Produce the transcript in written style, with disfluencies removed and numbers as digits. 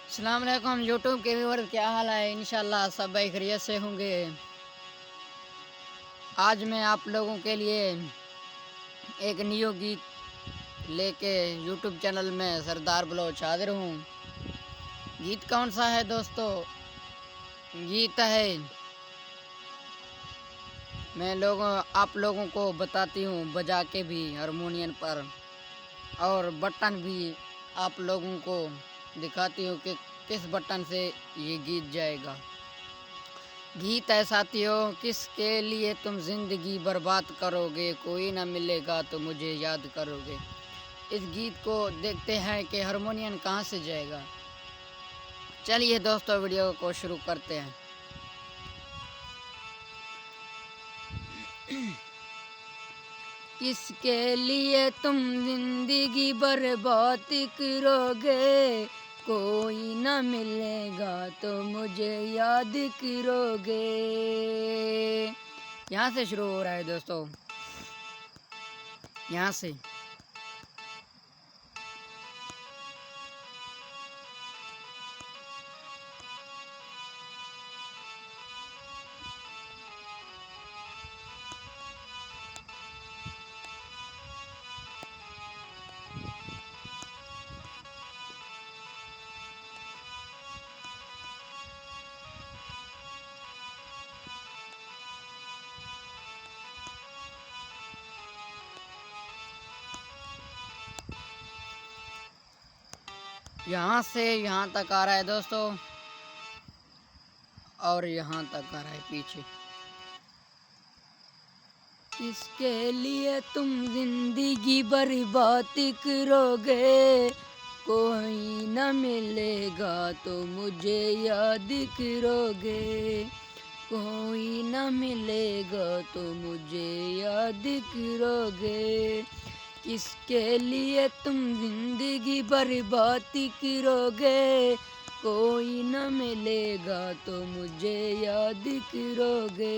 अस्सलाम वालेकुम यूट्यूब के व्यूअर, क्या हाल है? इंशाल्लाह सब भाई खैरियत से होंगे। आज मैं आप लोगों के लिए एक न्यू गीत लेके यूट्यूब चैनल में सरदार बलोच हाजिर हूँ। गीत कौन सा है दोस्तों? गीत है, मैं आप लोगों को बताती हूँ बजा के भी हारमोनियम पर, और बटन भी आप लोगों को दिखाती हूँ कि किस बटन से ये गीत जाएगा। गीत है साथियों, किसके लिए तुम जिंदगी बर्बाद करोगे, कोई ना मिलेगा तो मुझे याद करोगे। इस गीत को देखते हैं कि हारमोनियम कहाँ से जाएगा। चलिए दोस्तों, वीडियो को शुरू करते हैं। किसके लिए तुम जिंदगी बर्बाद करोगे, कोई ना मिलेगा तो मुझे याद करोगे। यहाँ से शुरू हो रहा है दोस्तों, यहाँ से। यहाँ से यहाँ तक आ रहा है दोस्तों, और यहाँ तक आ रहा है पीछे। किसके लिए तुम जिंदगी बर्बाद करोगे, कोई न मिलेगा तो मुझे याद करोगे, कोई न मिलेगा तो मुझे याद करोगे। किसके लिए तुम जिंदगी बर्बाद करोगे, कोई न मिलेगा तो मुझे याद करोगे।